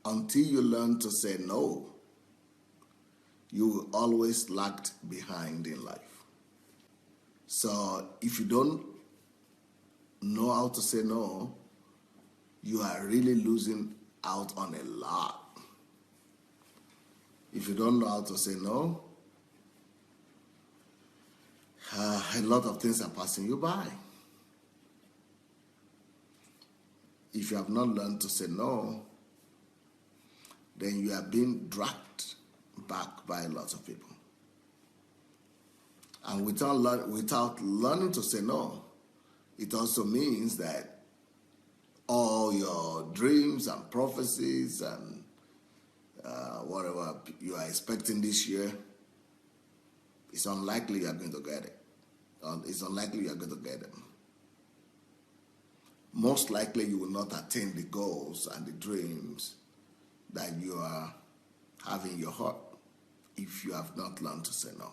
until you learn to say no, you will always lag behind in life. So if you don't know how to say no, you are really losing out on a lot. If you don't know how to say no, a lot of things are passing you by. If you have not learned to say no, then you are being dragged back by a lot of people. And without learning to say no, it also means that all your dreams and prophecies and whatever you are expecting this year, it's unlikely you are going to get it. It's unlikely you are going to get them. Most likely you will not attain the goals and the dreams that you are having in your heart if you have not learned to say no.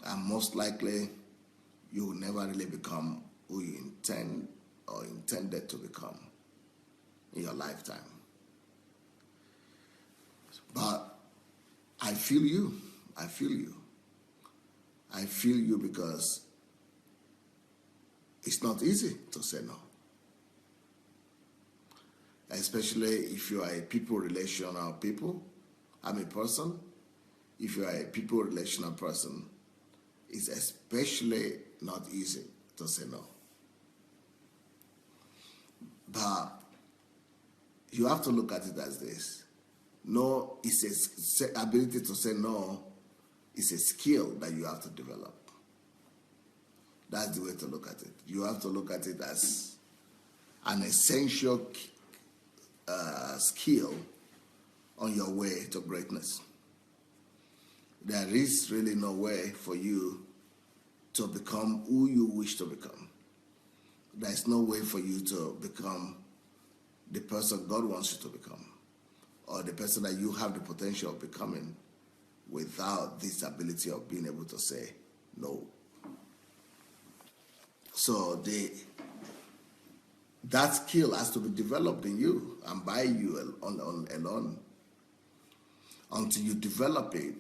And most likely you will never really become who you intend or intended to become in your lifetime. But I feel you. I feel you. I feel you because it's not easy to say no. Especially if you are a people-relational person. If you are a people-relational person, it's especially not easy to say no. But you have to look at it as this. No, it's a ability to say no is a skill that you have to develop. That's the way to look at it. You have to look at it as an essential skill on your way to greatness. There is really no way for you to become who you wish to become. There's no way for you to become the person God wants you to become, or the person that you have the potential of becoming, without this ability of being able to say no. So that skill has to be developed in you and by you alone. Until you develop it,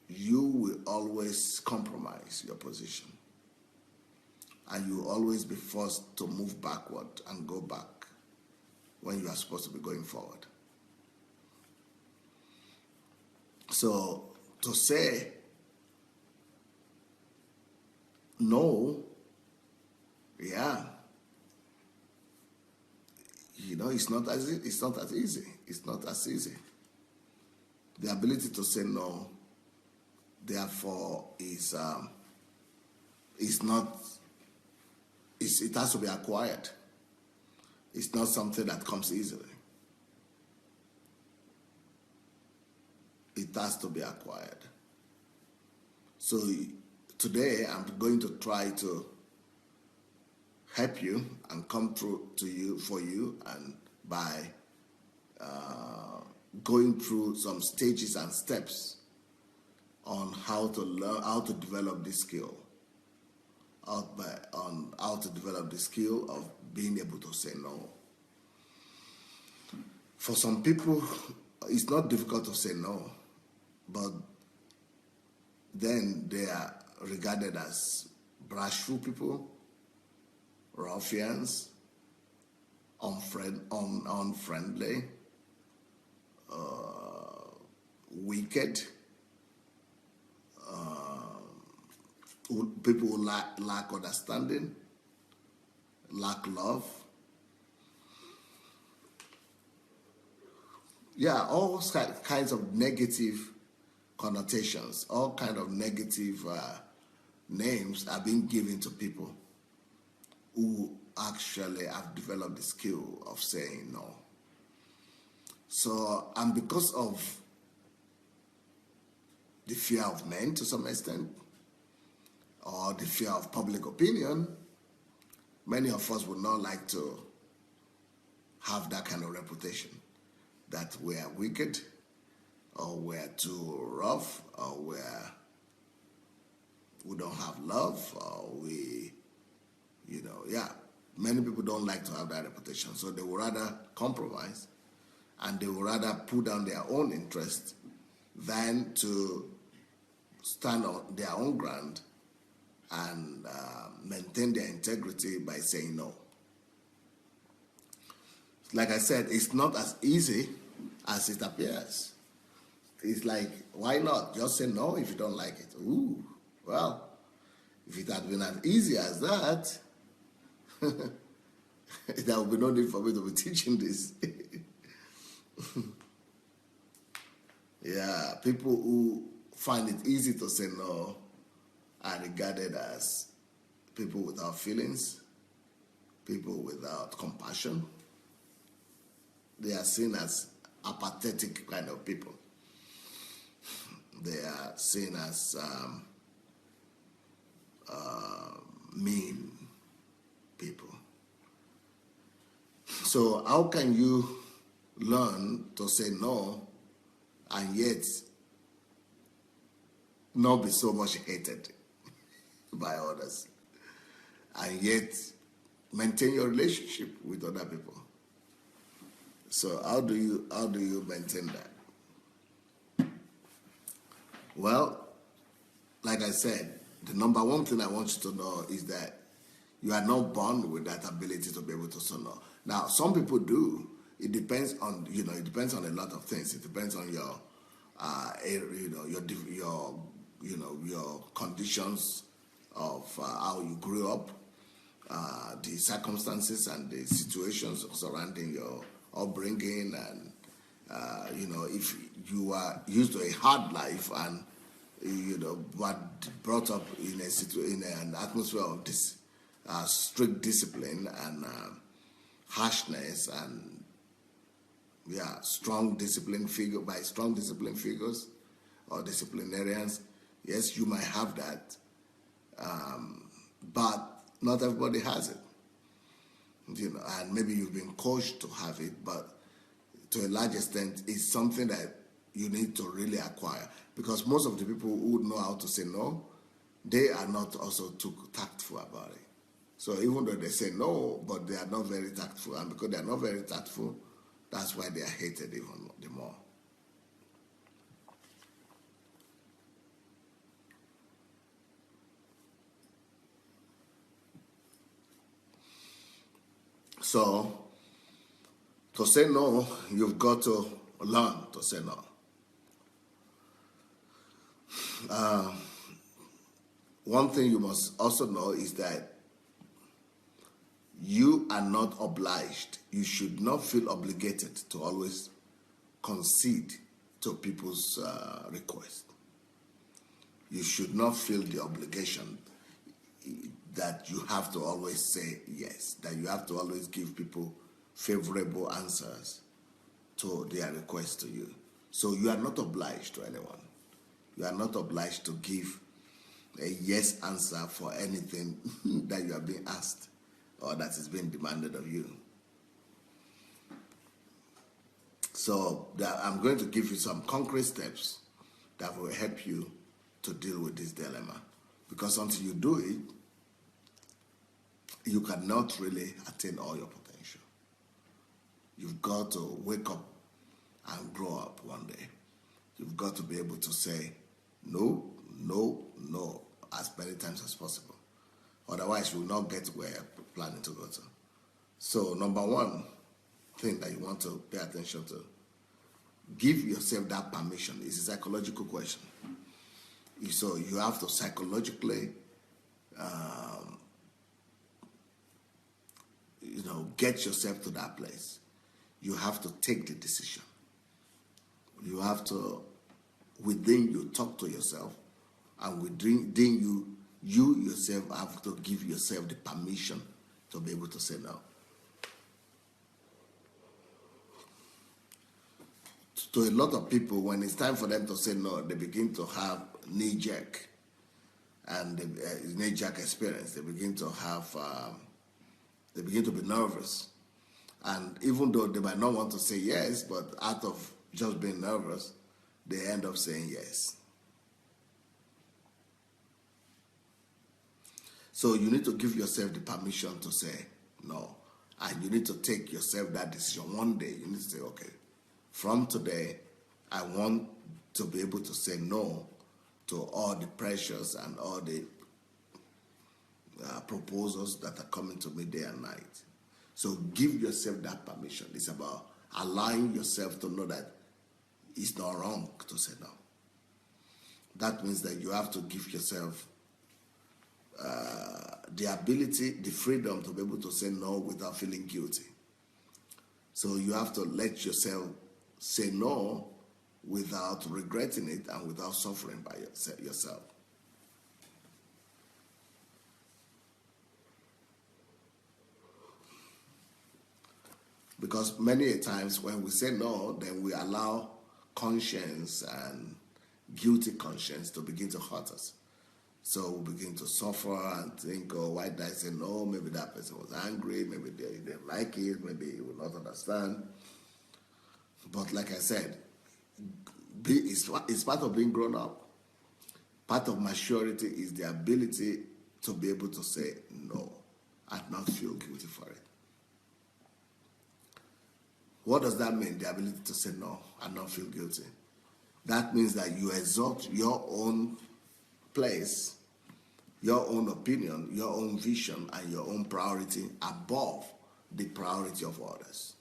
you will always compromise your position. And you will always be forced to move backward and go back when you are supposed to be going forward. So to say no, yeah, it's not as easy. It's not as easy. The ability to say no, therefore, it has to be acquired. It's not something that comes easily. It has to be acquired. So today I'm going to try to help you and come through for you, and by going through some stages and steps on how to learn, how to develop this skill, on how to develop the skill of being able to say no. For some people, it's not difficult to say no, but then they are regarded as bashful people, ruffians, unfriendly, wicked, people who lack understanding, lack love. Yeah, all kinds of negative connotations, all kinds of negative names are being given to people who actually have developed the skill of saying no. So, and because of the fear of men to some extent, or the fear of public opinion, many of us would not like to have that kind of reputation, that we are wicked, or we're too rough, or we don't have love, or many people don't like to have that reputation, so they would rather compromise and they would rather put down their own interest than to stand on their own ground and maintain their integrity by saying no. Like I said, it's not as easy as it appears. It's like, why not? Just say no if you don't like it. Ooh, well, if it had been as easy as that, there would be no need for me to be teaching this. Yeah, people who find it easy to say no are regarded as people without feelings, people without compassion. They are seen as apathetic kind of people. They are seen as mean people. So how can you learn to say no and yet not be so much hated by others, and yet maintain your relationship with other people? So how do you maintain that? Well, like I said, the number one thing I want you to know is that you are not born with that ability to be able to say no. Now, some people do. It depends on it depends on a lot of things. It depends on your your conditions of how you grew up, the circumstances and the situations surrounding your upbringing, and if you are used to a hard life and but brought up in an atmosphere of this strict discipline and harshness and strong discipline figures or disciplinarians. Yes, you might have that, but not everybody has it. And maybe you've been coached to have it, but to a large extent, it's something that you need to really acquire, because most of the people who know how to say no, they are not also too tactful about it. So even though they say no, but they are not very tactful, and because they are not very tactful, that's why they are hated even the more. So to say no, you've got to learn to say no. One thing you must also know is that you are not obliged. You should not feel obligated to always concede to people's requests. You should not feel the obligation that you have to always say yes, that you have to always give people favorable answers to their requests to you. So you are not obliged to anyone. You are not obliged to give a yes answer for anything that you are being asked or that is being demanded of you. So I'm going to give you some concrete steps that will help you to deal with this dilemma. Because until you do it, you cannot really attain all your potential. You've got to wake up and grow up one day. You've got to be able to say no, no, no as many times as possible. Otherwise, you will not get where you're planning to go to. So, number one thing that you want to pay attention to, give yourself that permission. It's a psychological question. So you have to psychologically, get yourself to that place. You have to take the decision. You have to, within you, talk to yourself, and within you yourself have to give yourself the permission to be able to say no. To a lot of people, when it's time for them to say no, they begin to have knee-jerk experience. They begin to have, they begin to be nervous. And even though they might not want to say yes, but out of just being nervous, they end up saying yes. So you need to give yourself the permission to say no. And you need to take yourself that decision. One day, you need to say, okay, from today, I want to be able to say no to all the pressures and all the proposals that are coming to me day and night. So give yourself that permission. It's about allowing yourself to know that it's not wrong to say no. That means that you have to give yourself the ability, the freedom to be able to say no without feeling guilty. So you have to let yourself say no without regretting it and without suffering by yourself. Because many a times when we say no, then we allow conscience and guilty conscience to begin to hurt us. So we begin to suffer and think, oh, why did I say no? Maybe that person was angry, maybe they didn't like it, maybe he will not understand. But like I said, it's part of being grown up. Part of maturity is the ability to be able to say no and not feel guilty for it. What does that mean, the ability to say no and not feel guilty? That means that you exalt your own place, your own opinion, your own vision, and your own priority above the priority of others.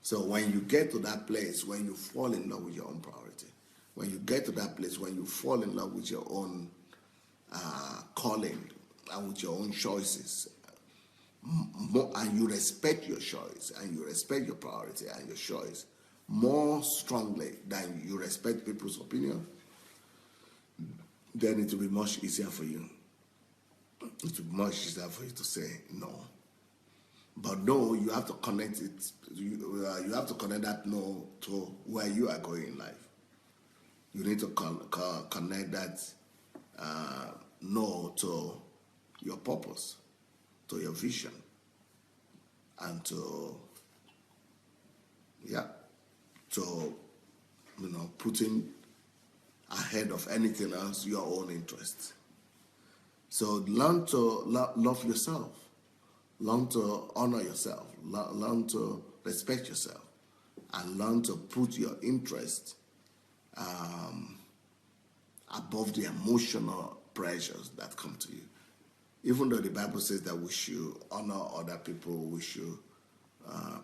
So when you get to that place, when you fall in love with your own priority, when you get to that place, when you fall in love with your own calling and with your own choices, and you respect your choice and you respect your priority and your choice more strongly than you respect people's opinion, then it will be much easier for you. It will be much easier for you to say no. But no, you have to connect it. You have to connect that no to where you are going in life. You need to connect that no to your purpose, to your vision, and to putting ahead of anything else your own interests. So learn to love yourself, learn to honor yourself, learn to respect yourself, and learn to put your interest above the emotional pressures that come to you. Even though the Bible says that we should honor other people, we should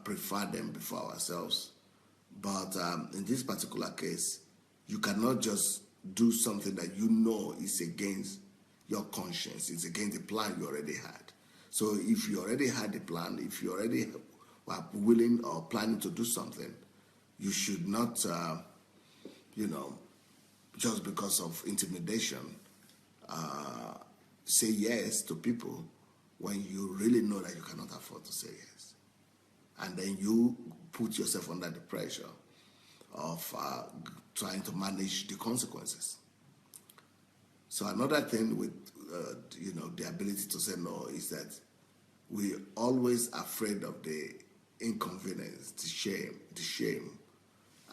prefer them before ourselves. But in this particular case, you cannot just do something that you know is against your conscience, it's against the plan you already had. So if you already had a plan, if you already were willing or planning to do something, you should not, just because of intimidation, say yes to people when you really know that you cannot afford to say yes. And then you put yourself under the pressure of trying to manage the consequences. So another thing with the ability to say no is that we're always afraid of the inconvenience, the shame,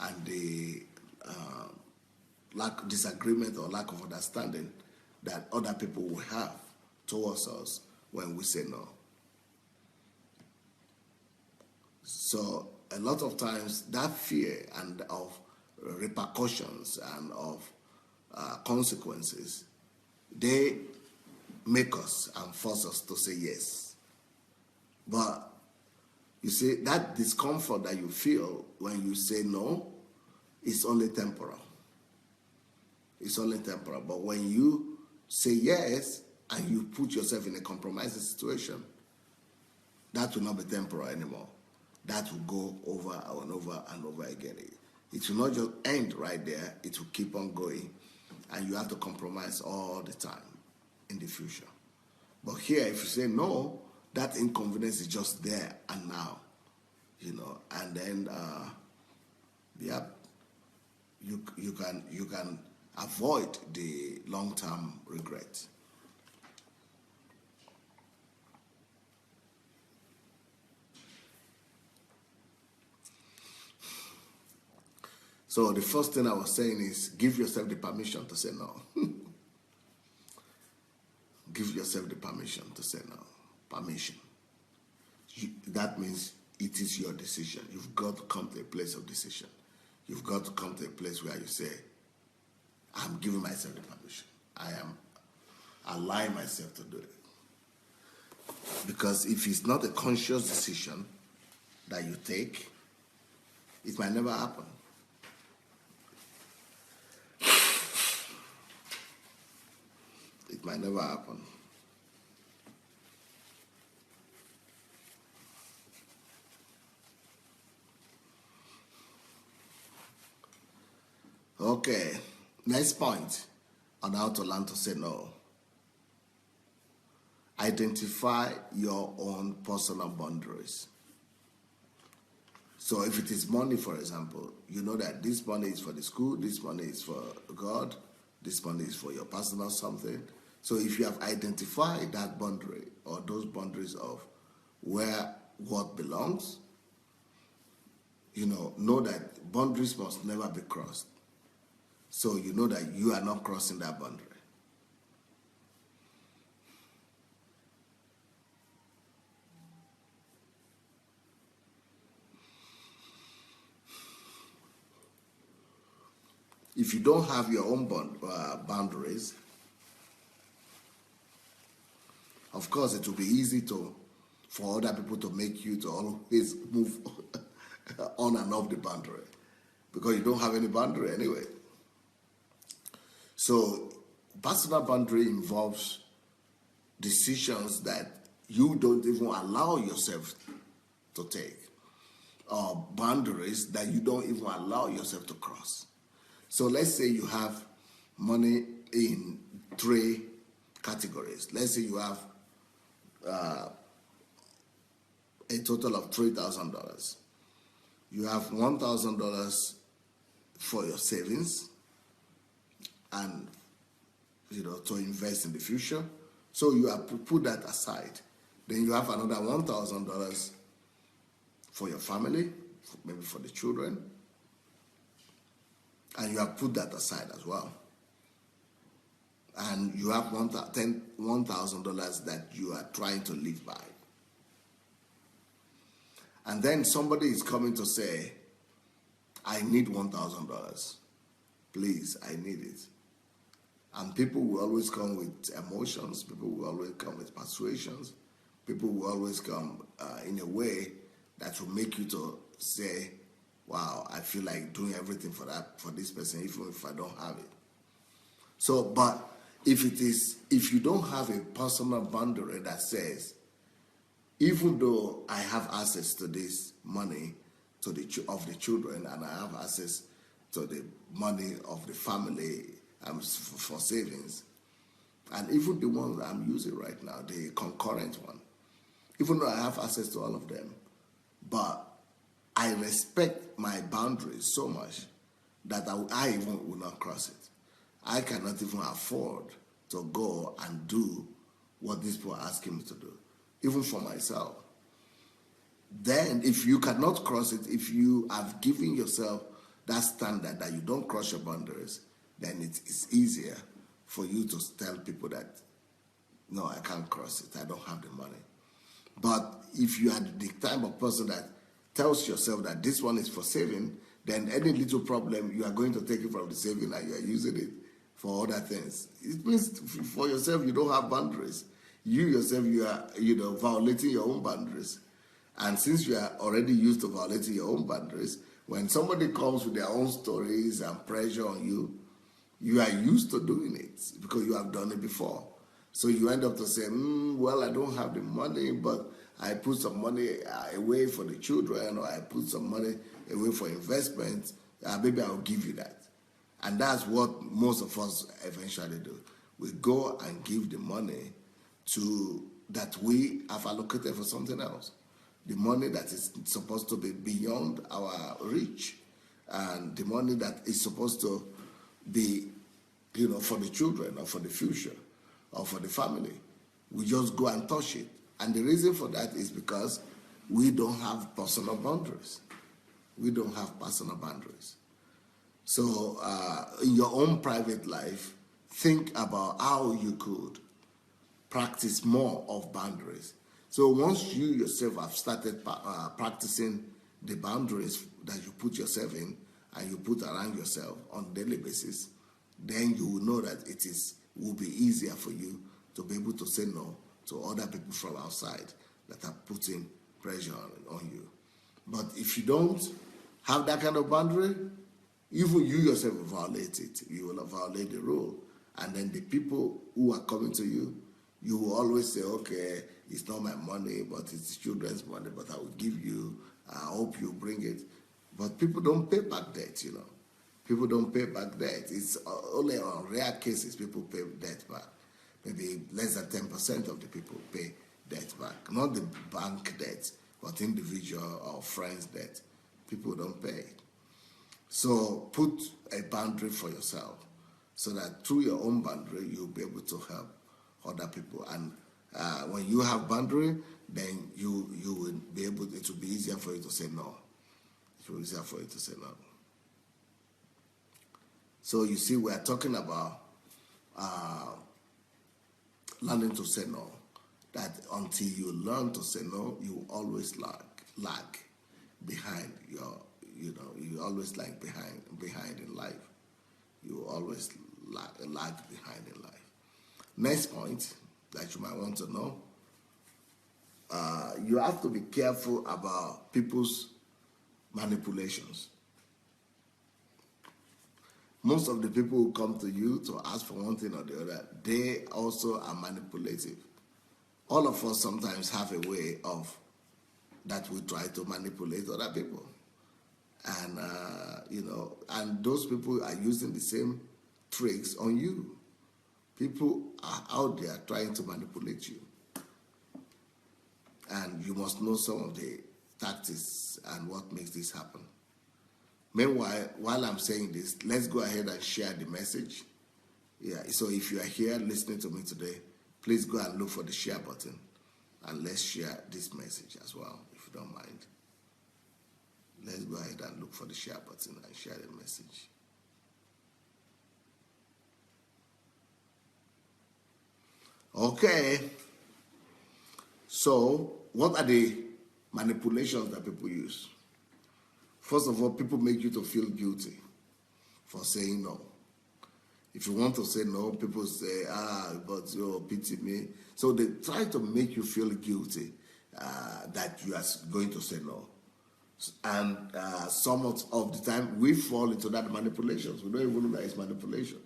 and the disagreement or lack of understanding that other people will have towards us when we say no. So a lot of times that fear and of repercussions and of consequences, they make us and force us to say yes. But you see, that discomfort that you feel when you say no is only temporal. It's only temporal. But when you say yes and you put yourself in a compromising situation, that will not be temporal anymore. That will go over and over and over again. It will not just end right there. It will keep on going. And you have to compromise all the time in the future. But here, if you say no, that inconvenience is just there and now. And then, you can avoid the long-term regret. So the first thing I was saying is give yourself the permission to say no. Give yourself the permission to say no. Permission. That means it is your decision. You've got to come to a place of decision. You've got to come to a place where you say, I'm giving myself the permission. I am allowing myself to do it. Because if it's not a conscious decision that you take, it might never happen. It might never happen. Okay, next point on how to learn to say no. Identify your own personal boundaries. So if it is money, for example, you know that this money is for the school, this money is for God, this money is for your personal something. So if you have identified that boundary or those boundaries of where what belongs, know that boundaries must never be crossed. So you know that you are not crossing that boundary. If you don't have your own boundaries, of course it will be easy for other people to make you to always move on and off the boundary because you don't have any boundary anyway. So personal boundary involves decisions that you don't even allow yourself to take, or boundaries that you don't even allow yourself to cross. So let's say you have money in 3 categories. Let's say you have a total of $3,000. You have $1,000 for your savings and to invest in the future. So you have to put that aside. Then you have another $1,000 for your family, maybe for the children, and you have put that aside as well. And you have $1,000 that you are trying to live by. And then somebody is coming to say, I need $1,000. Please, I need it. And people will always come with emotions. People will always come with persuasions. People will always come in a way that will make you to say, wow, I feel like doing everything for this person, even if I don't have it. So, but if you don't have a personal boundary that says, even though I have access to this money of the children, and I have access to the money of the family for savings, and even the one that I'm using right now, the concurrent one, even though I have access to all of them, but I respect my boundaries so much that I even will not cross it. I cannot even afford to go and do what these people are asking me to do, even for myself. Then, if you cannot cross it, if you have given yourself that standard that you don't cross your boundaries, then it's easier for you to tell people that, no, I can't cross it, I don't have the money. But if you are the type of person that tells yourself that this one is for saving, then any little problem, you are going to take it from the saving and you are using it for other things. It means for yourself, you don't have boundaries. You yourself, you are violating your own boundaries. And since you are already used to violating your own boundaries, when somebody comes with their own stories and pressure on you, you are used to doing it because you have done it before. So you end up to say, well, I don't have the money, but I put some money away for the children, or I put some money away for investment. Maybe I'll give you that. And that's what most of us eventually do. We go and give the money that we have allocated for something else. The money that is supposed to be beyond our reach, and the money that is supposed to be, for the children or for the future or for the family. We just go and touch it. And the reason for that is because we don't have personal boundaries. We don't have personal boundaries. So in your own private life, think about how you could practice more of boundaries. So once you yourself have started practicing the boundaries that you put yourself in and you put around yourself on a daily basis, then you will know that will be easier for you to be able to say no to other people from outside that are putting pressure on you. But if you don't have that kind of boundary, even you yourself will violate it. You will violate the rule. And then the people who are coming to you, you will always say, okay, it's not my money, but it's children's money, but I will give you, I hope you bring it. But people don't pay back debt, you know. People don't pay back debt. It's only on rare cases people pay debt back. Maybe less than 10% of the people pay debt back. Not the bank debt, but individual or friends debt. People don't pay. So put a boundary for yourself so that through your own boundary, you'll be able to help other people. And when you have boundary, then you will be able, it will be easier for you to say no. It will be easier for you to say no. So you see, we are talking about learning to say no. That until you learn to say no, you always lag behind your, you always lag behind in life. You always lag behind in life. Next point that you might want to know, you have to be careful about people's manipulations. Most of the people who come to you to ask for one thing or the other, they also are manipulative. All of us sometimes have a way of that we try to manipulate other people. And, and those people are using the same tricks on you. People are out there trying to manipulate you. And you must know some of the tactics and what makes this happen. Meanwhile, while I'm saying this, let's go ahead and share the message. Yeah, so if you are here listening to me today, please go and look for the share button and let's share this message as well, if you don't mind. Let's go ahead and look for the share button and share the message. Okay. So, what are the manipulations that people use? First of all, people make you to feel guilty for saying no. If you want to say no, people say, but you pity me. So they try to make you feel guilty that you are going to say no. And some of the time, we fall into that manipulations. We don't even know that it's manipulation.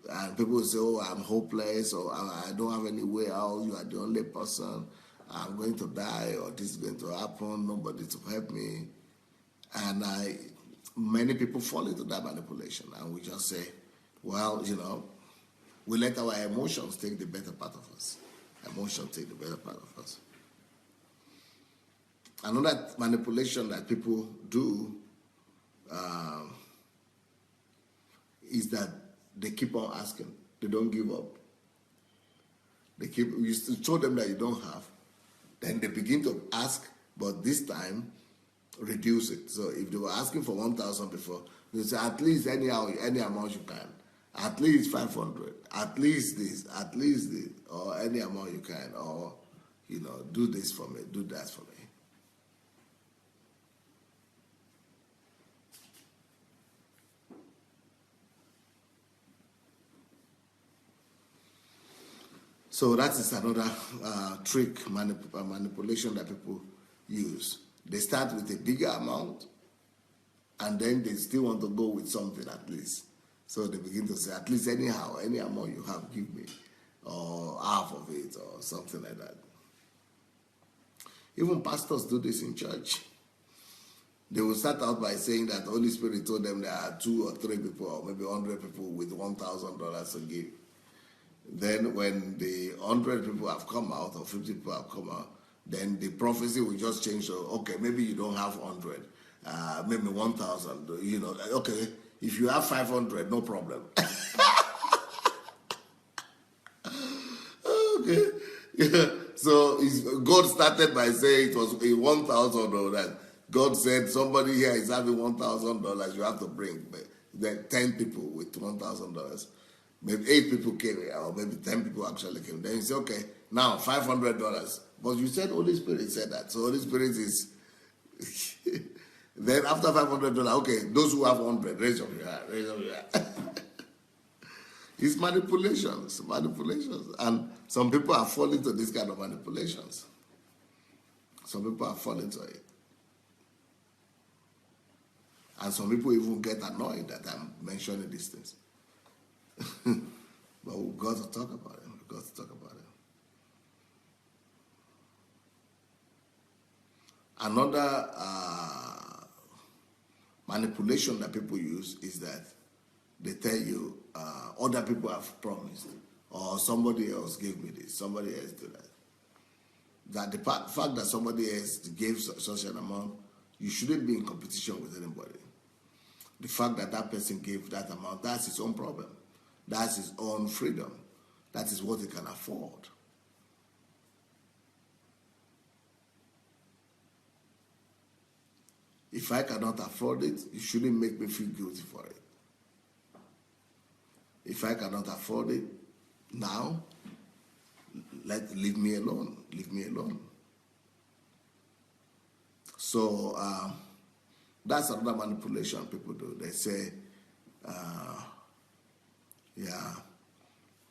And people say, oh, I'm hopeless, or I don't have any way out, you are the only person, I'm going to die, or this is going to happen, nobody to help me. And many people fall into that manipulation, and we just say, well, we let our emotions take the better part of us. Emotions take the better part of us. Another manipulation that people do is that they keep on asking. They don't give up. You show them that you don't have, then they begin to ask, but this time reduce it. So if they were asking for 1,000 before, they say at least any amount you can, at least 500, at least this, or any amount you can, or do this for me, do that for me. So that is another trick, manipulation that people use. They start with a bigger amount, and then they still want to go with something at least. So they begin to say, at least anyhow, any amount you have, give me, or half of it, or something like that. Even pastors do this in church. They will start out by saying that the Holy Spirit told them there are 2 or 3 people, or maybe 100 people with $1,000 to give. Then when the 100 people have come out, or 50 people have come out, then the prophecy will just change. So, okay, maybe you don't have 100, maybe 1,000. Okay, if you have 500, no problem. Okay, yeah. So God started by saying it was a 1,000 or that. God said somebody here is having $1,000. You have to bring. Then 10 people with $1,000. Maybe 8 people came, or maybe 10 people actually came. Then you say, okay, now $500. But you said Holy Spirit said that. So Holy Spirit is then after $500, okay, those who have 100, raise up your hand, raise up your hand. It's manipulations. And some people are falling to this kind of manipulations. Some people are falling to it. And some people even get annoyed that I'm mentioning these things. But we've got to talk about it. Another manipulation that people use is that they tell you other people have promised, or somebody else gave me this, somebody else did that. That the fact that somebody else gave such an amount, you shouldn't be in competition with anybody. The fact that that person gave that amount, that's his own problem. That's his own freedom. That is what he can afford. If I cannot afford it, you shouldn't make me feel guilty for it. If I cannot afford it now, leave me alone. Leave me alone. So that's another manipulation people do. They say, yeah,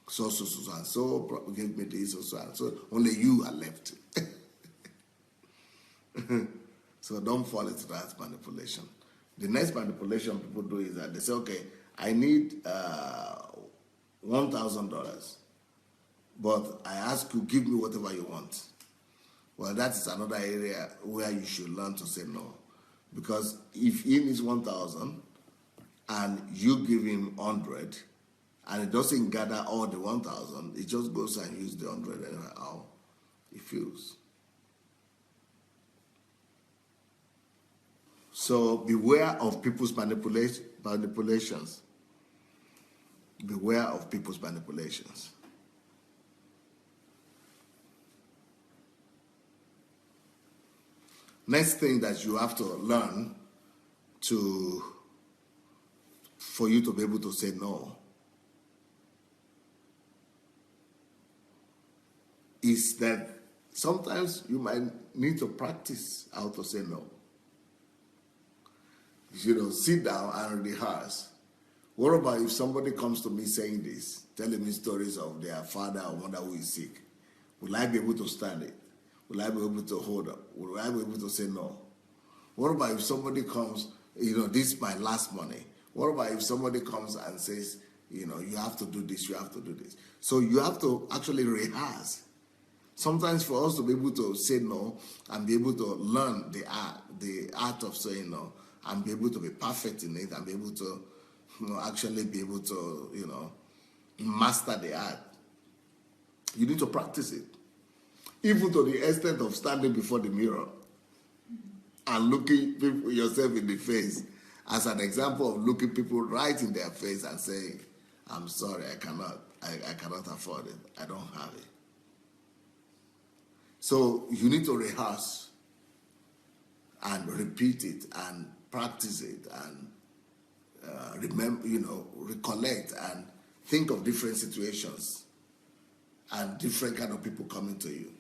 so and so give me this, so and so. Only you are left. So don't fall into that manipulation. The next manipulation people do is that they say, okay, I need $1,000, but I ask you, give me whatever you want. Well, that is another area where you should learn to say no. Because if he needs 1,000 and you give him 100 and it doesn't gather all the 1,000, it just goes and uses the 100 and how it feels. So beware of people's manipulations. Beware of people's manipulations. Next thing that you have to learn for you to be able to say no is that sometimes you might need to practice how to say no. Sit down and rehearse. What about if somebody comes to me saying this, telling me stories of their father or mother who is sick? Will I be able to stand it? Will I be able to hold up? Will I be able to say no? What about if somebody comes, this is my last money. What about if somebody comes and says, you have to do this, you have to do this. So you have to actually rehearse. Sometimes for us to be able to say no and be able to learn the art of saying no and be able to be perfect in it and be able to actually be able to, master the art, you need to practice it. Even to the extent of standing before the mirror and looking yourself in the face as an example of looking people right in their face and saying, I'm sorry, I cannot afford it. I don't have it. So you need to rehearse and repeat it and practice it and remember, recollect and think of different situations and different kind of people coming to you.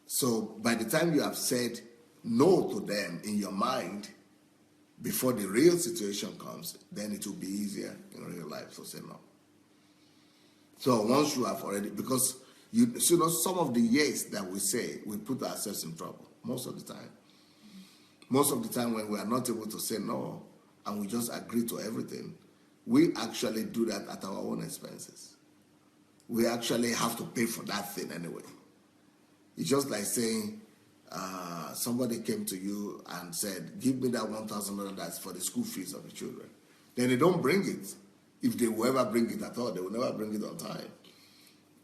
So by the time you have said no to them in your mind, before the real situation comes, then it will be easier in real life to say no. So once you have already, because some of the yes that we say, we put ourselves in trouble most of the time. Most of the time when we are not able to say no and we just agree to everything, we actually do that at our own expenses. We actually have to pay for that thing anyway. It's just like saying somebody came to you and said, give me that $1,000 that's for the school fees of the children. Then they don't bring it. If they will ever bring it at all, they will never bring it on time.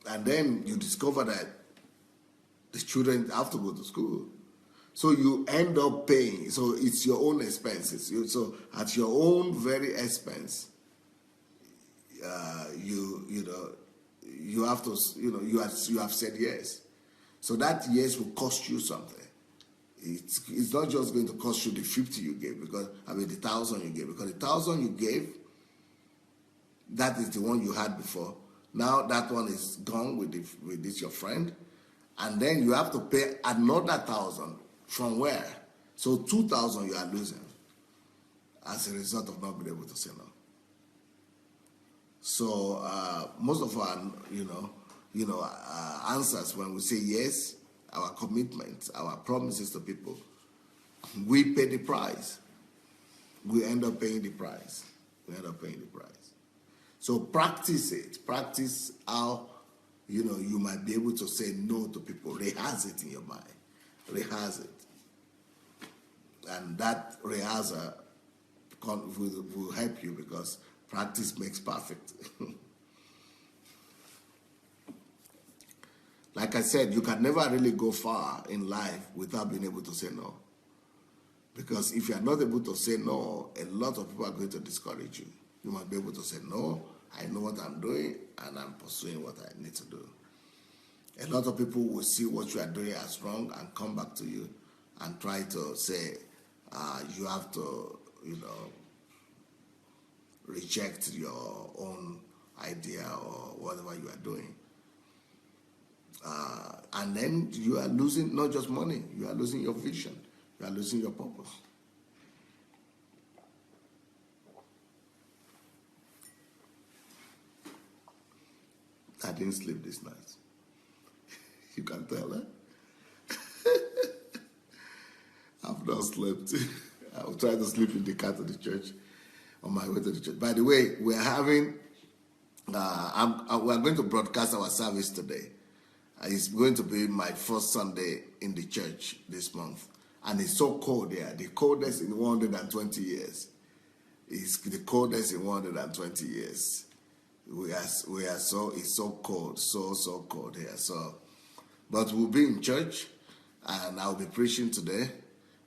And then you discover that the children have to go to school. So you end up paying. So it's your own expenses. So at your own very expense, you have to, you have said yes. So that yes will cost you something. It's not just going to cost you the 50 you gave, the 1,000 you gave, because the 1,000 you gave, that is the one you had before. Now that one is gone with this your friend, And then you have to pay another 1,000 from where? So 2,000 you are losing as a result of not being able to say no. So most of our, answers when we say yes, our commitments, our promises to people, we pay the price. We end up paying the price. So practice it. Practice how, you might be able to say no to people. Rehearse it in your mind. Rehearse it. And that rehearsal will help you, because practice makes perfect. Like I said, you can never really go far in life without being able to say no. Because if you are not able to say no, a lot of people are going to discourage you. You must be able to say, no, I know what I'm doing, and I'm pursuing what I need to do. A lot of people will see what you are doing as wrong and come back to you and try to say, you have to, reject your own idea or whatever you are doing. And then you are losing not just money, you are losing your vision, you are losing your purpose. I didn't sleep this night. You can tell, eh? I've not slept. I will try to sleep in the car to the church, on my way to the church. By the way, we're having, we're going to broadcast our service today. It's going to be my first Sunday in the church this month. And it's so cold there, the coldest in 120 years. It's the coldest in 120 it's so cold, so cold here. So, but we'll be in church, and I'll be preaching today.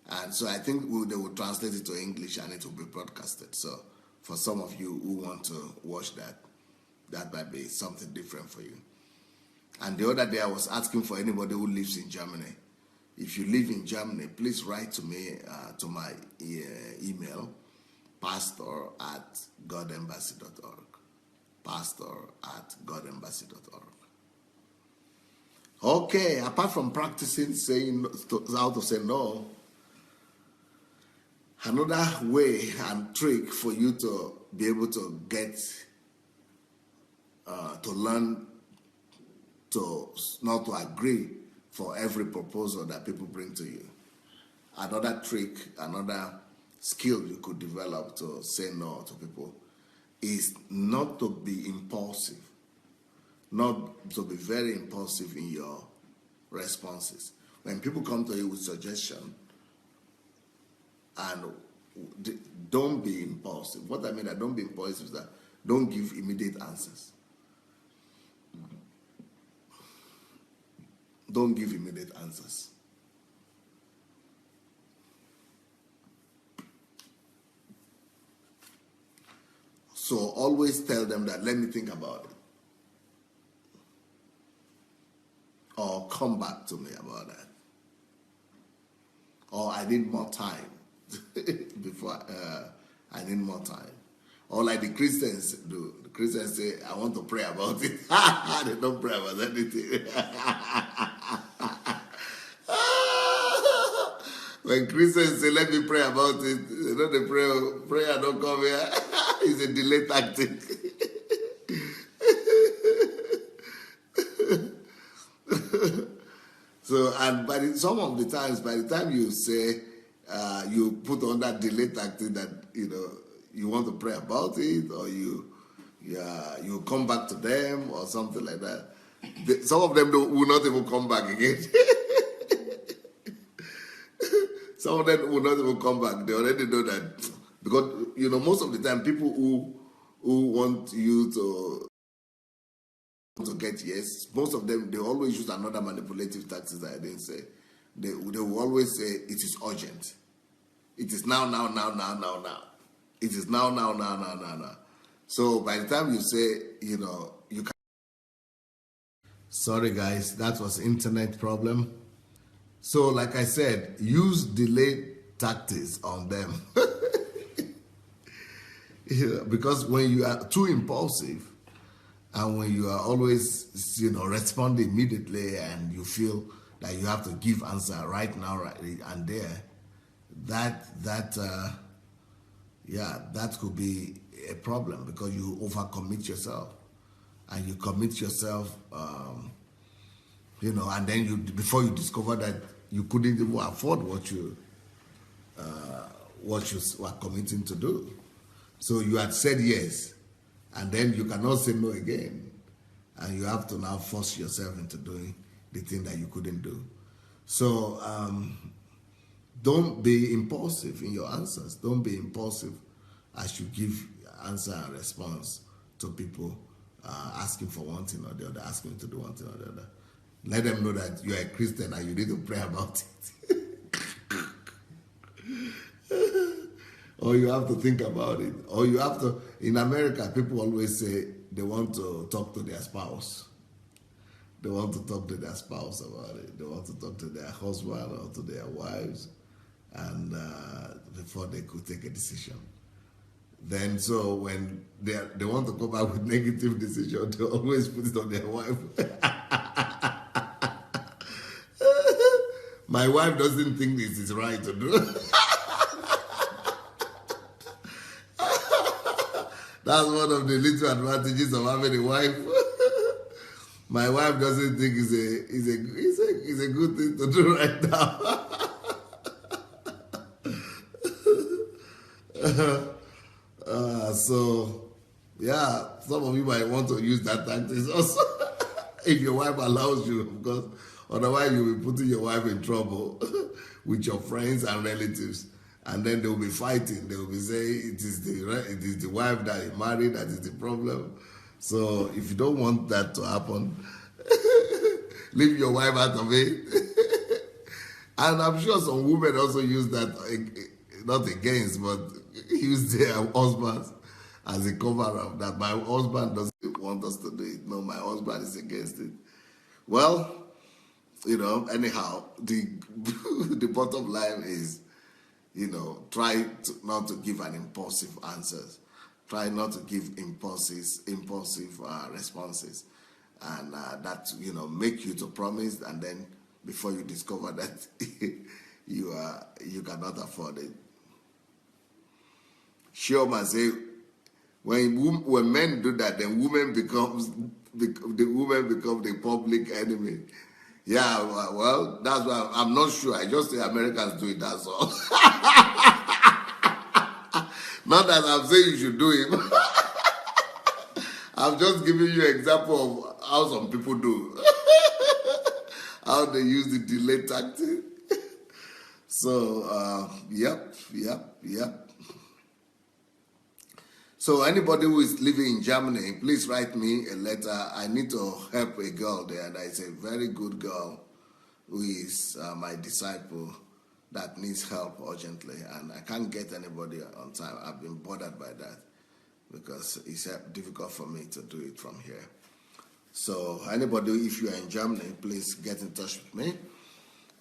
And so I think they will translate it to English, and it will be broadcasted. So for some of you who want to watch that might be something different for you. And the other day I was asking for anybody who lives in Germany. If you live in Germany, please write to me, to my email, pastor@godembassy.org. pastor@godembassy.org. Okay, apart from practicing saying how to say no, another way and trick for you to be able to get, to learn to not to agree for every proposal that people bring to you. Another trick, another skill you could develop to say no to people is not to be impulsive, not to be very impulsive in your responses. When people come to you with suggestion, and don't be impulsive. What I mean by don't be impulsive is that don't give immediate answers. Don't give immediate answers. So always tell them that, let me think about it. Or come back to me about that. Or I need more time. Before I need more time. Or like the Christians do. The Christians say, I want to pray about it. They don't pray about anything. When Christians say, let me pray about it, the prayer don't come here. It's a delay tactic. So, and some of the times, by the time you say, you put on that delay tactic that, you want to pray about it, or you come back to them or something like that. Some of them will not even come back again. Some of them will not even come back. They already know that. Because, most of the time, people who want you to get yes, most of them, they always use another manipulative tactic that I didn't say. They will always say, it is urgent. It is now. It is now. So by the time you say, you can. Sorry guys, that was internet problem. So like I said, use delay tactics on them. Because when you are too impulsive, And when you are always, responding immediately, and you feel that you have to give answer right now, right and there, that could be a problem, because you overcommit yourself, and you commit yourself, and then before you discover that you couldn't even afford what you were committing to do. So you had said yes, and then you cannot say no again, and you have to now force yourself into doing the thing that you couldn't do. So don't be impulsive in your answers. Don't be impulsive as you give answer and response to people asking for one thing or the other, asking you to do one thing or the other. Let them know that you are a Christian and you need to pray about it. Or you have to think about it. Or you have to, in America, people always say they want to talk to their spouse. They want to talk to their spouse about it. They want to talk to their husband or to their wives, and before they could take a decision. Then, so when they want to come back with negative decision, they always put it on their wife. My wife doesn't think this is right to do. That's one of the little advantages of having a wife. My wife doesn't think it's a good thing to do right now. So, yeah, some of you might want to use that tactics also. If your wife allows you, of course. Otherwise, you'll be putting your wife in trouble with your friends and relatives. And then they'll be fighting. They'll be saying it is the wife that you married that is the problem. So if you don't want that to happen, leave your wife out of it. And I'm sure some women also use that, not against, but use their husbands as a cover-up, that my husband doesn't want us to do it. No, my husband is against it. Well, anyhow, the the bottom line is, try not to give an impulsive answers. Try not to give impulsive responses, and that make you to promise, and then before you discover that you cannot afford it. Sherman say, when men do that, then women the woman becomes the public enemy. Yeah, well, that's why I'm not sure. I just say Americans do it, that's all. Not that I'm saying you should do it. I'm just giving you an example of how some people do. How they use the delay tactic. So, yep. So anybody who is living in Germany, please write me a letter. I need to help a girl there. That is a very good girl who is my disciple that needs help urgently. And I can't get anybody on time. I've been bothered by that because it's difficult for me to do it from here. So anybody, if you are in Germany, please get in touch with me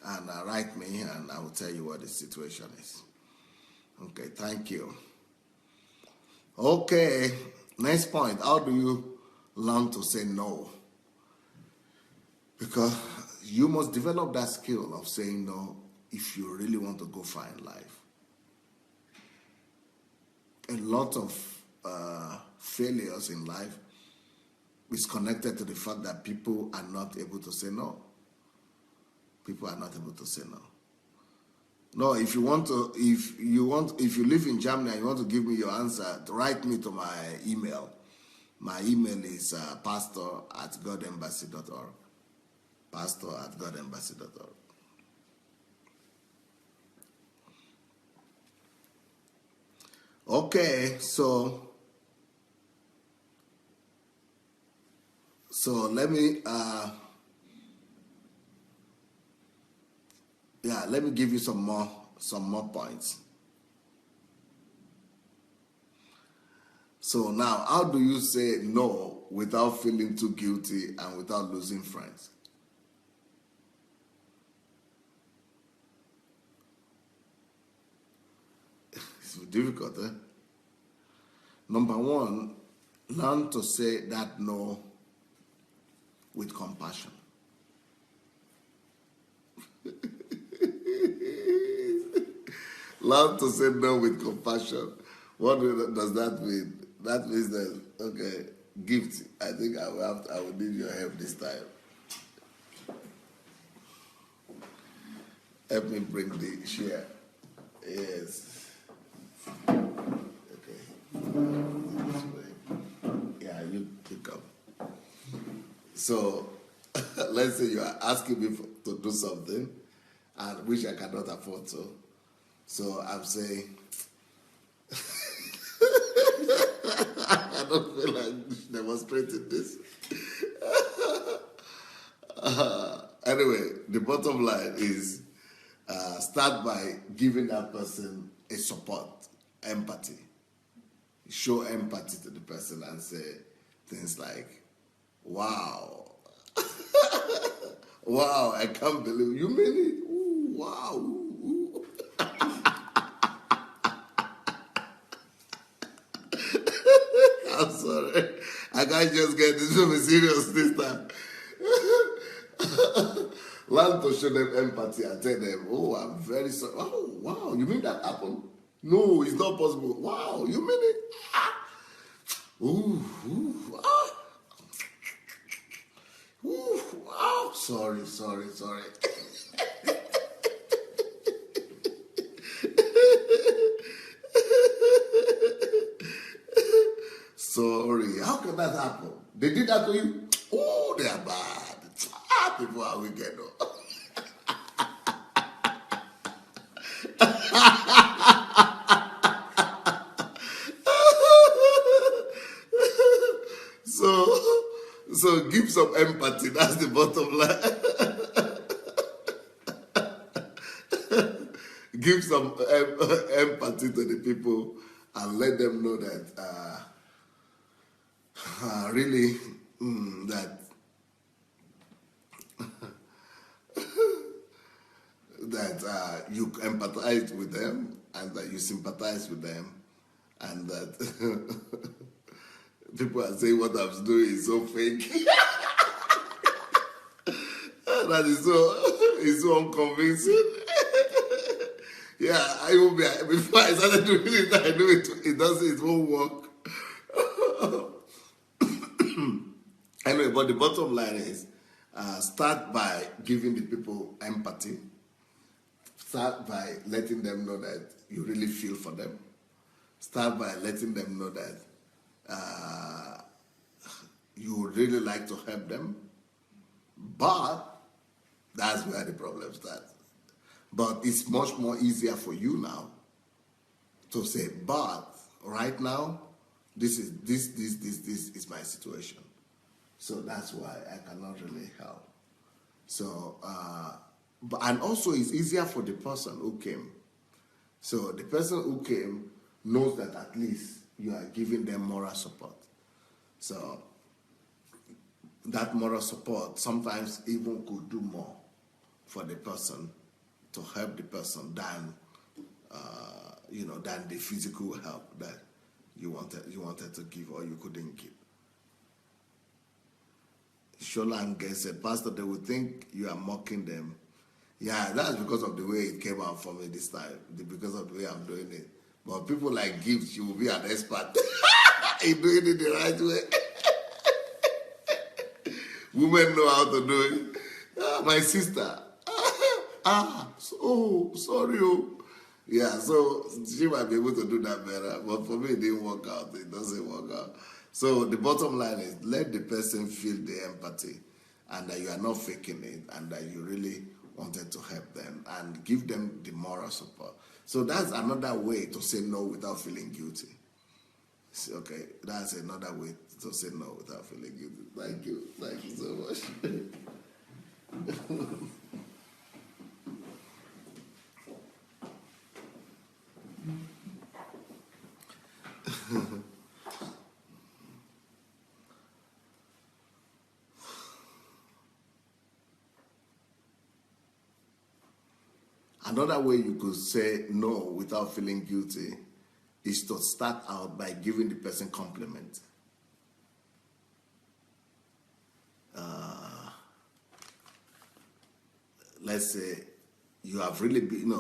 and write me, and I will tell you what the situation is. Okay, thank you. Okay, next point. How do you learn to say no? Because you must develop that skill of saying no if you really want to go far in life. A lot of failures in life is connected to the fact that people are not able to say no. People are not able to say no. No, if you live in Germany and you want to give me your answer, write me to my email. My email is pastor@godembassy.org. Pastor@godembassy.org. Okay, so let me let me give you some more points. So now, how do you say no without feeling too guilty and without losing friends? It's difficult, eh? Number one, Learn to say that no with compassion. Learn to say no with compassion. What does that mean? That means that, okay, gift. I think I will need your help this time. Help me bring the chair. Yes. Okay. This way. Yeah, you come. So, let's say you are asking me to do something, and which I cannot afford to. So I'm saying, I don't feel like demonstrating this. Anyway, the bottom line is start by giving that person a support, empathy. Show empathy to the person and say things like, wow, wow, I can't believe you mean it. Ooh, wow. Ooh. I'm sorry. I can't just get this to be serious this time. Learn to show them empathy and tell them, oh, I'm very sorry. Oh, wow, you mean that happened? No, it's not possible. Wow, you mean it? Ah. Ooh, ooh, ah. Ooh, wow. Sorry. Sorry. How can that happen? They did that to you? Oh, they are bad. Ah, people are wicked. So give some empathy. That's the bottom line. Give some empathy to the people and let them know that really that you empathize with them and that you sympathize with them and that people are saying what I'm doing is so fake. That is so unconvincing. Yeah, I will be before I started doing it. I knew it won't work. Anyway, but the bottom line is start by giving the people empathy. Start by letting them know that you really feel for them. Start by letting them know that you would really like to help them. But that's where the problem starts. But it's much more easier for you now to say, but right now, this is my situation. So that's why I cannot really help. So, and also it's easier for the person who came. So the person who came knows that at least you are giving them moral support. So that moral support sometimes even could do more for the person to help the person than than the physical help that you wanted to give or you couldn't give. Sholange said, Pastor, they will think you are mocking them. Yeah, that's because of the way it came out for me this time, because of the way I'm doing it. But people like Gift, you will be an expert in doing it the right way. Women know how to do it. My sister. Sorry. Yeah, so she might be able to do that better. But for me, it didn't work out. It doesn't work out. So the bottom line is let the person feel the empathy and that you are not faking it and that you really wanted to help them and give them the moral support. So that's another way to say no without feeling guilty. Okay, that's another way to say no without feeling guilty. Thank you so much. Another way you could say no without feeling guilty is to start out by giving the person compliment. let's say you have really been,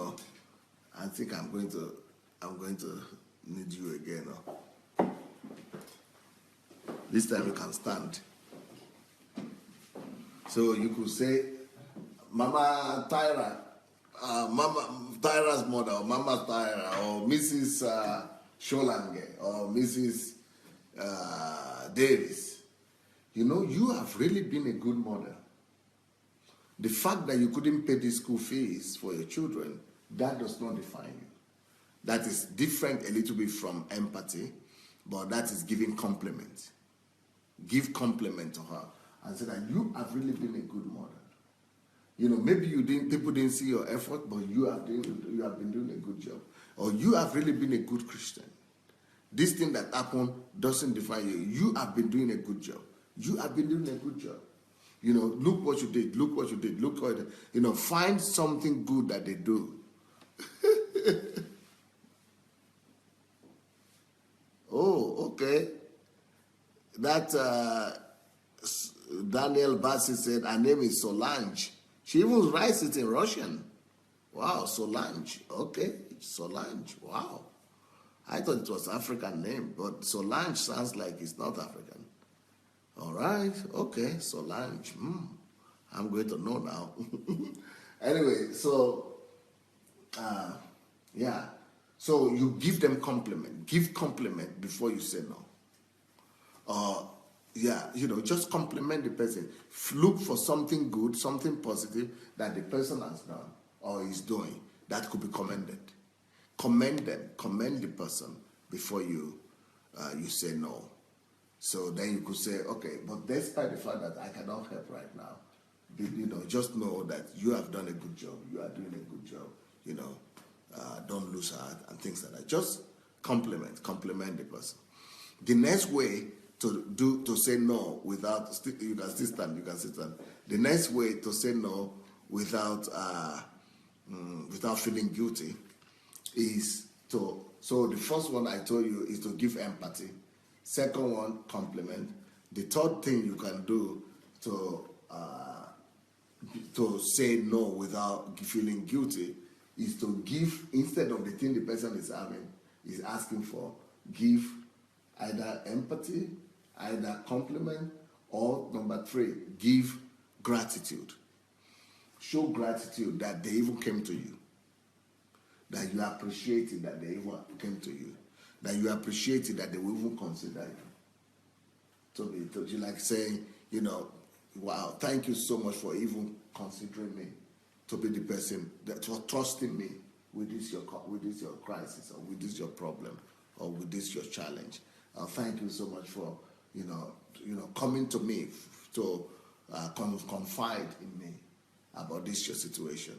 I think I'm going to need you again. This time you can stand. So you could say, Mama Tyra, Mama Tyra's mother, or Mama Tyra, or Mrs. Sholange, or Mrs. Davis. You have really been a good mother. The fact that you couldn't pay the school fees for your children, that does not define you. That is different a little bit from empathy, but that is giving compliment. Give compliment to her and say that you have really been a good mother. Maybe people didn't see your effort, but you have been doing a good job. Or you have really been a good Christian. This thing that happened doesn't define you. You have been doing a good job. You have been doing a good job. Look what you did. Look what you did. Look what, find something good that they do. Oh, okay. That Daniel Bassi said her name is Solange. She even writes it in Russian. Wow, Solange. Okay, Solange. Wow. I thought it was African name, but Solange sounds like it's not African. All right, okay, Solange. I'm going to know now. Anyway, so, yeah. So you give them compliment. Give compliment before you say no. Just compliment the person. Look for something good, something positive that the person has done or is doing that could be commended. Commend them, commend the person before you say no. So then you could say, okay, but despite the fact that I cannot help right now, just know that you have done a good job. You are doing a good job. Don't lose heart and things like that. Just compliment the person. The next way to say no without, you can sit stand. The next way to say no without feeling guilty is so the first one I told you is to give empathy. Second one, compliment. The third thing you can do to say no without feeling guilty is to give, instead of the thing the person is asking for, give either empathy, either compliment, or number 3, give gratitude. Show gratitude that they even came to you. That you appreciate it that they even came to you. That you appreciate it that they will even consider you. To be like saying, wow, thank you so much for even considering me to be the person that for trusting me with this your crisis, or with this your problem, or with this your challenge. Thank you so much for coming to me to confide in me about this your situation.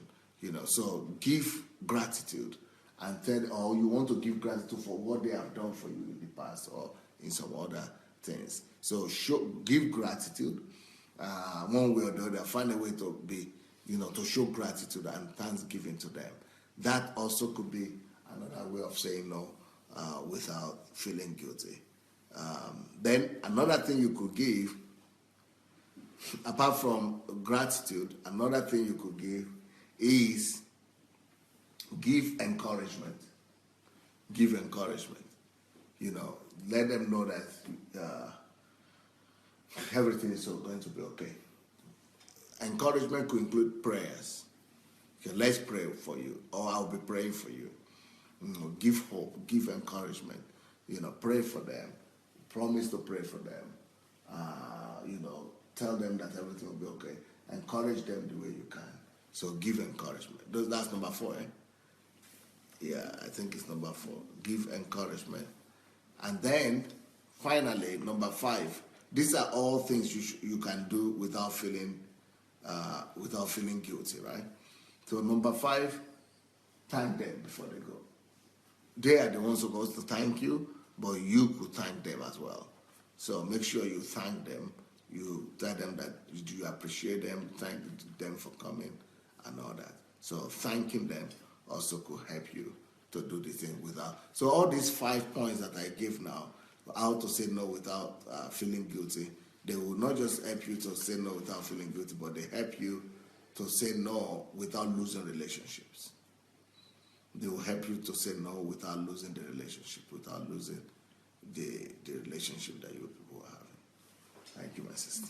So give gratitude, and tell, or you want to give gratitude for what they have done for you in the past or in some other things. So give gratitude, one way or the other. Find a way to be, to show gratitude and thanksgiving to them. That also could be another way of saying no without feeling guilty. Then another thing you could give, apart from gratitude, another thing you could give is give encouragement. Give encouragement. Let them know that everything is going to be okay. Encouragement could include prayers. Okay, let's pray for you, or I'll be praying for you. Give hope, give encouragement. Pray for them. Promise to pray for them. Tell them that everything will be okay. Encourage them the way you can. So give encouragement. That's number 4, eh? Yeah, I think it's number 4. Give encouragement. And then, finally, number 5. These are all things you can do without feeling guilty, right? So number 5, thank them before they go. They are the ones supposed to thank you, but you could thank them as well. So make sure you thank them. You tell them that you appreciate them, thank them for coming and all that. So thanking them also could help you to do the thing without. So all these 5 points that I give now, how to say no without feeling guilty, they will not just help you to say no without feeling guilty, but they help you to say no without losing relationships. They will help you to say no without losing the relationship, without losing the relationship that you people are having. Thank you, my sister.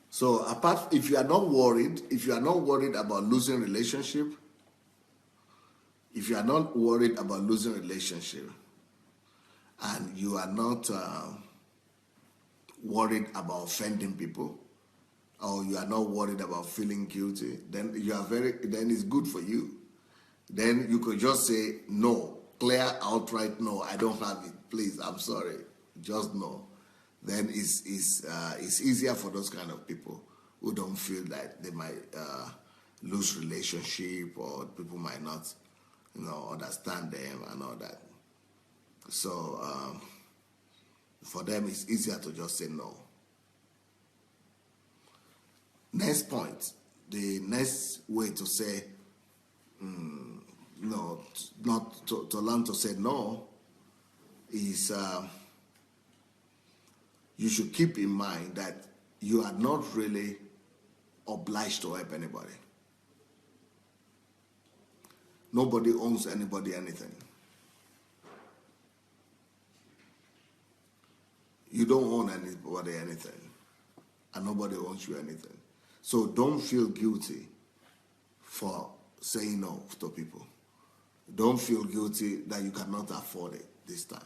So if you are not worried about losing relationship, if you are not worried about losing relationship, and you are not worried about offending people, or you are not worried about feeling guilty, then then it's good for you. Then you could just say no, clear outright no, I don't have it. Please, I'm sorry, just no. Then it's easier for those kind of people who don't feel that they might lose relationship, or people might not, understand them and all that. So for them, it's easier to just say no. Next point, the next way to say no, not to learn to say no is you should keep in mind that you are not really obliged to help anybody. Nobody owes anybody anything. You don't owe anybody anything, and nobody owes you anything. So don't feel guilty for saying no to people. Don't feel guilty that you cannot afford it this time.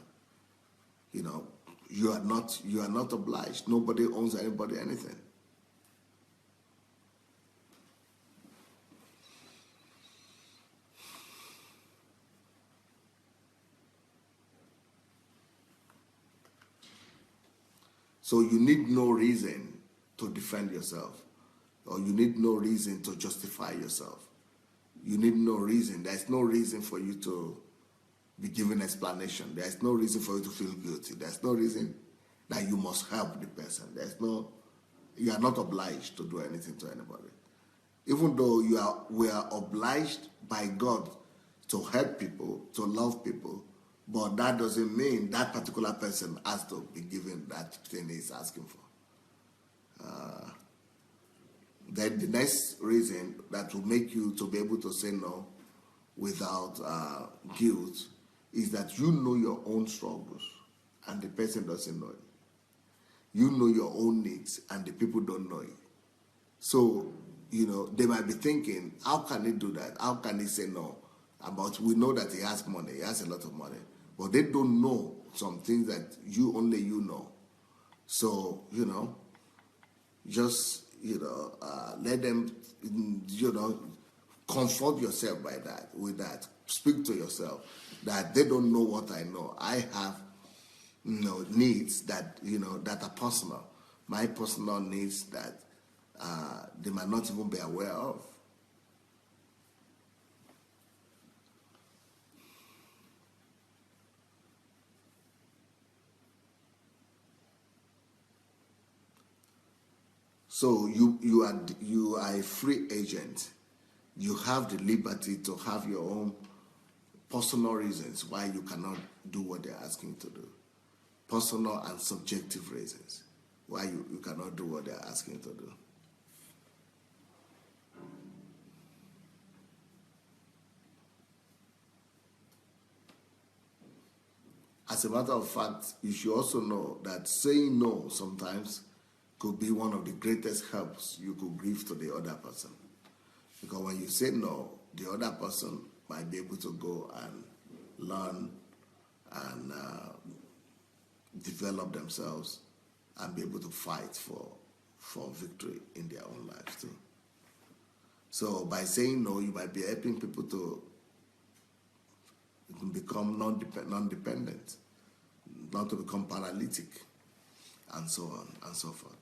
You are not obliged. Nobody owes anybody anything. So you need no reason to defend yourself, or you need no reason to justify yourself. You need no reason. There's no reason for you to be given explanation. There's no reason for you to feel guilty. There's no reason that you must help the person. You are not obliged to do anything to anybody. Even though we are obliged by God to help people, to love people, but that doesn't mean that particular person has to be given that thing he's asking for. Then the next reason that will make you to be able to say no without guilt is that you know your own struggles and the person doesn't know it. You know your own needs and the people don't know it. So, they might be thinking, how can he do that? How can he say no? But we know that he has money. He has a lot of money. But they don't know some things that only you know. So, just, let them, comfort yourself with that. Speak to yourself that they don't know what I know. I have, needs that, that are personal. My personal needs that they might not even be aware of. So you are a free agent. You have the liberty to have your own personal reasons why you cannot do what they're asking you to do. Personal and subjective reasons why you cannot do what they're asking you to do. As a matter of fact, you should also know that saying no sometimes could be one of the greatest helps you could give to the other person. Because when you say no, the other person might be able to go and learn and develop themselves and be able to fight for victory in their own lives too. So by saying no, you might be helping people to become non-dependent, not to become paralytic, and so on and so forth.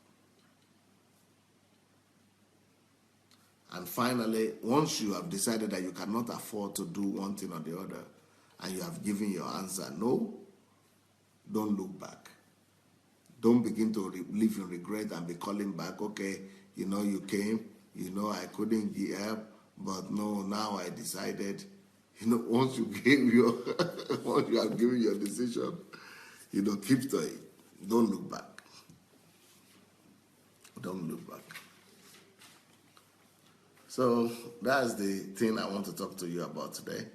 And finally, once you have decided that you cannot afford to do one thing or the other, and you have given your answer no, don't look back. Don't begin to live in regret and be calling back. Okay, you came. I couldn't get help, but no, now I decided. Once you gave your, once you have given your decision, keep to it. Don't look back. Don't look back. So that's the thing I want to talk to you about today.